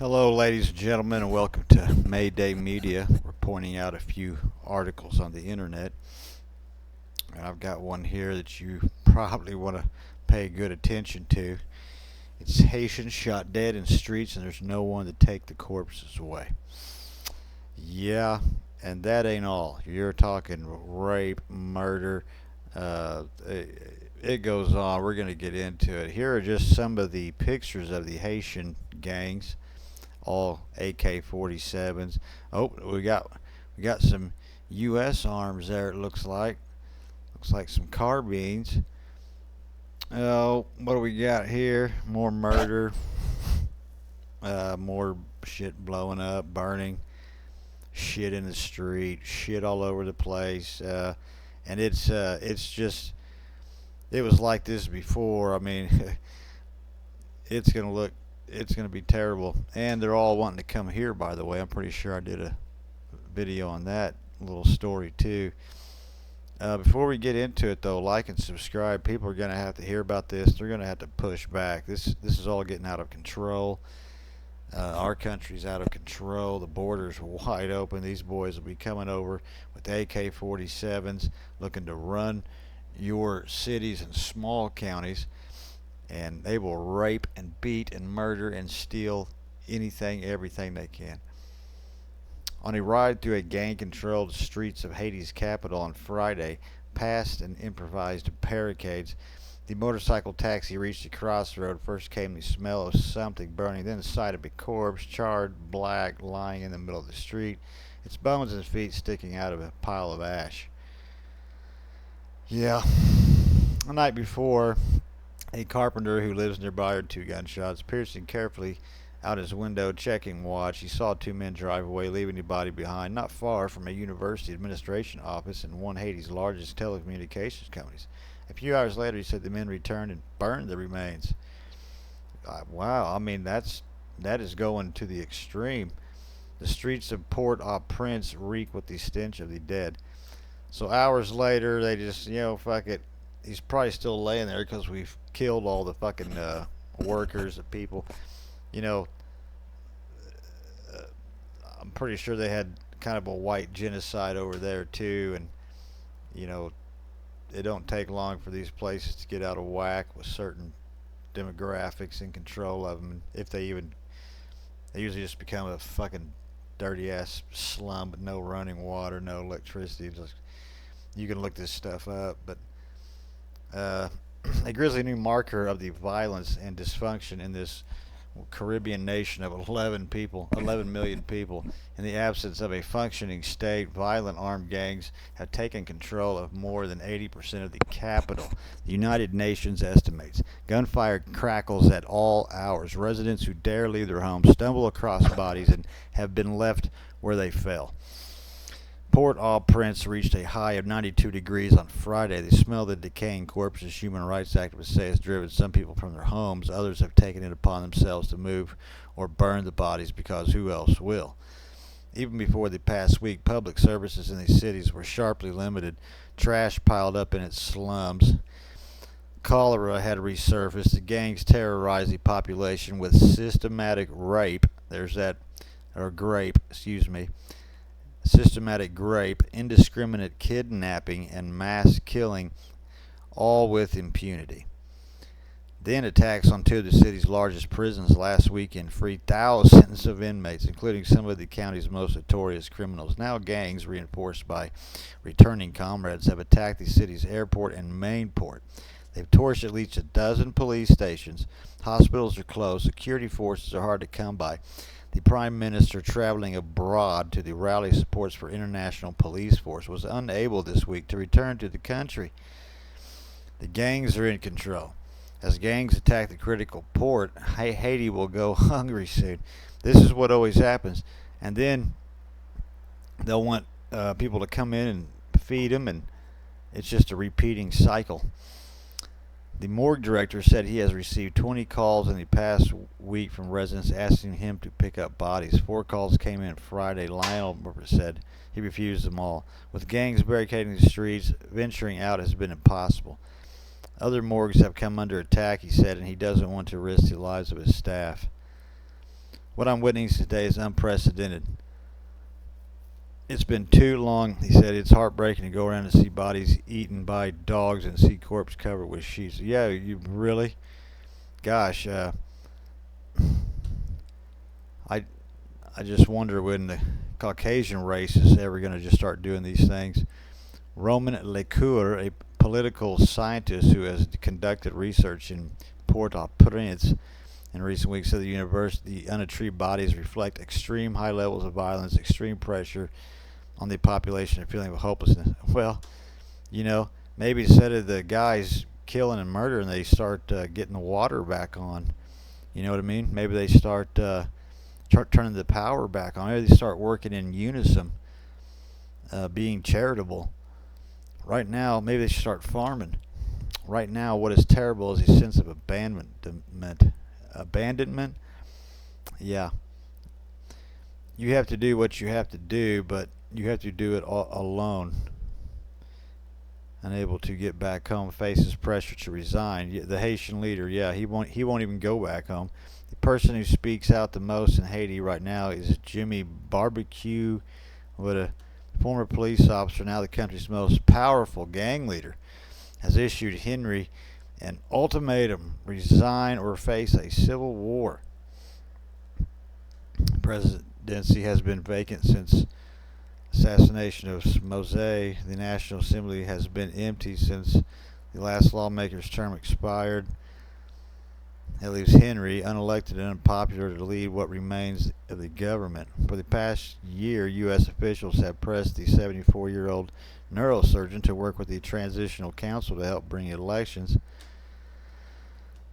Hello, ladies and gentlemen, and welcome to Mayday Media. We're pointing out a few articles on the internet, and I've got one here that you probably want to pay good attention to. It's Haitians shot dead in streets, and there's no one to take the corpses away. Yeah, and that ain't all. You're talking rape, murder. It goes on. We're going to get into it. Here are just some of the pictures of the Haitian gangs, all AK-47s. Oh, we got some U.S. arms there. It looks like some carbines. Oh, what do we got here? More murder, more shit blowing up, burning, shit in the street, shit all over the place, and it's just it was like this before. I mean, it's gonna be terrible, and they're all wanting to come here. By the way, I'm pretty sure I did a video on that little story too. Before we get into it, though, like and subscribe. People are gonna have to hear about this. They're gonna have to push back. This is all getting out of control. Our country's out of control. The borders are wide open. These boys will be coming over with AK-47s, looking to run your cities and small counties, and they will rape and beat and murder and steal anything, everything they can. On a ride through a gang-controlled streets of Haiti's capital on Friday, past an improvised barricades, the motorcycle taxi reached a crossroad. First came the smell of something burning, then the sight of a corpse, charred, black, lying in the middle of the street, its bones and feet sticking out of a pile of ash. Yeah. The night before, a carpenter who lives nearby heard two gunshots. Piercing carefully out his window, checking watch, he saw two men drive away, leaving the body behind, not far from a university administration office in one of Haiti's largest telecommunications companies. A few hours later, he said the men returned and burned the remains. Wow, I mean, that is going to the extreme. The streets of Port-au-Prince reek with the stench of the dead. So hours later, they just, fuck it. He's probably still laying there because we've killed all the fucking workers, the people. I'm pretty sure they had kind of a white genocide over there too, and it don't take long for these places to get out of whack with certain demographics in control of them. And if they usually just become a fucking dirty ass slum with no running water, no electricity. You can look this stuff up, but a grisly new marker of the violence and dysfunction in this Caribbean nation of 11 million people. In the absence of a functioning state, violent armed gangs have taken control of more than 80% of the capital. The United Nations estimates. Gunfire crackles at all hours. Residents who dare leave their homes stumble across bodies and have been left where they fell. Port-au-Prince reached a high of 92 degrees on Friday. The smell of the decaying corpses, human rights activists say, has driven some people from their homes. Others have taken it upon themselves to move or burn the bodies because who else will? Even before the past week, public services in these cities were sharply limited. Trash piled up in its slums. Cholera had resurfaced. The gangs terrorized the population with systematic rape. Systematic rape, indiscriminate kidnapping, and mass killing, all with impunity. Then attacks on two of the city's largest prisons last weekend freed thousands of inmates, including some of the county's most notorious criminals. Now gangs, reinforced by returning comrades, have attacked the city's airport and main port. They've torched at least a dozen police stations. Hospitals are closed. Security forces are hard to come by. The Prime Minister, traveling abroad to the rally supports for international police force, was unable this week to return to the country. The gangs are in control. As gangs attack the critical port, Haiti will go hungry soon. This is what always happens. And then they'll want people to come in and feed them, and it's just a repeating cycle. The morgue director said he has received 20 calls in the past week from residents asking him to pick up bodies. 4 calls came in Friday. Lionel said he refused them all. With gangs barricading the streets, venturing out has been impossible. Other morgues have come under attack, he said, and he doesn't want to risk the lives of his staff. What I'm witnessing today is unprecedented. It's been too long, he said. It's heartbreaking to go around and see bodies eaten by dogs and see corpses covered with sheets. Yeah, you really? Gosh, I I just wonder when the Caucasian race is ever going to just start doing these things. Roman Lecour, a political scientist who has conducted research in Port-au-Prince in recent weeks, said the unretrieved bodies reflect extreme high levels of violence, extreme pressure on the population, and feeling of hopelessness. Well, maybe instead of the guys killing and murdering, they start getting the water back on. You know what I mean? Maybe they start turning the power back on. Maybe they start working in unison, being charitable. Right now, maybe they should start farming. Right now, what is terrible is a sense of abandonment. Abandonment? Yeah. You have to do what you have to do, but you have to do it all alone. Unable to get back home, faces pressure to resign. The Haitian leader, yeah, he won't even go back home. The person who speaks out the most in Haiti right now is Jimmy Barbecue, what a former police officer, now the country's most powerful gang leader, has issued Henry an ultimatum: resign or face a civil war. The presidency has been vacant since assassination of Mose. The National Assembly has been empty since the last lawmaker's term expired. That leaves Henry, unelected and unpopular, to lead what remains of the government. For the past year, U.S. officials have pressed the 74-year-old neurosurgeon to work with the Transitional Council to help bring elections.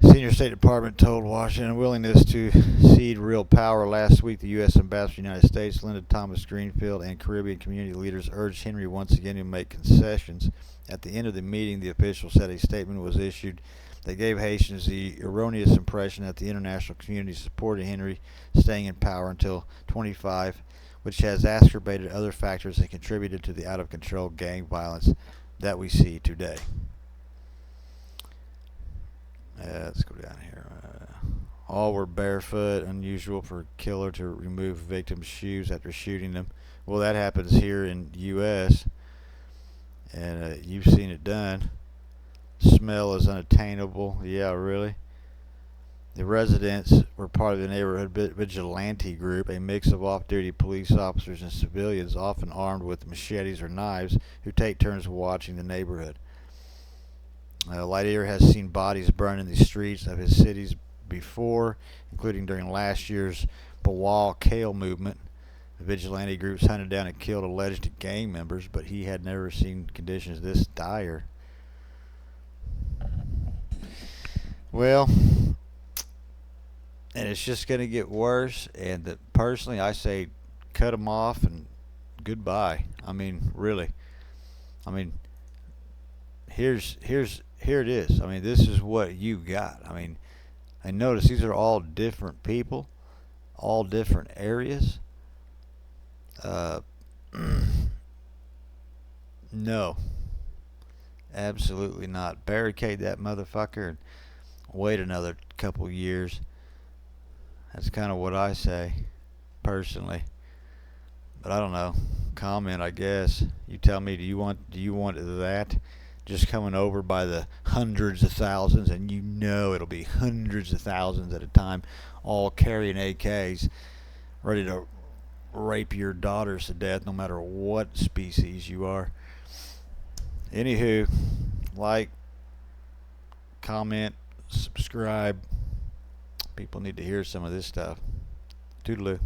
Senior State Department told Washington willingness to cede real power. Last week, the U.S. Ambassador to the United States, Linda Thomas Greenfield, and Caribbean community leaders urged Henry once again to make concessions. At the end of the meeting, the official said a statement was issued that gave Haitians the erroneous impression that the international community supported Henry staying in power until 25, which has exacerbated other factors that contributed to the out-of-control gang violence that we see today. Let's go down here. All were barefoot, unusual for a killer to remove victims' shoes after shooting them. Well, that happens here in the U.S., and you've seen it done. Smell is unattainable. Yeah, really? The residents were part of the neighborhood vigilante group, a mix of off-duty police officers and civilians, often armed with machetes or knives, who take turns watching the neighborhood. Lightyear has seen bodies burned in the streets of his cities before, including during last year's Bawal Kale movement. The vigilante groups hunted down and killed alleged gang members, but he had never seen conditions this dire. Well, and it's just going to get worse, and personally I say cut them off and goodbye. I mean, really. I mean, here it is. I mean, this is what you got. I mean, and notice these are all different people, all different areas. Uh, no, absolutely not. Barricade that motherfucker and wait another couple years. That's kind of what I say, personally. But I don't know. Comment, I guess. You tell me. Do you want that? Just coming over by the hundreds of thousands, and it'll be hundreds of thousands at a time, all carrying AKs, ready to rape your daughters to death, no matter what species you are. Anywho, like, comment, subscribe. People need to hear some of this stuff. Toodaloo.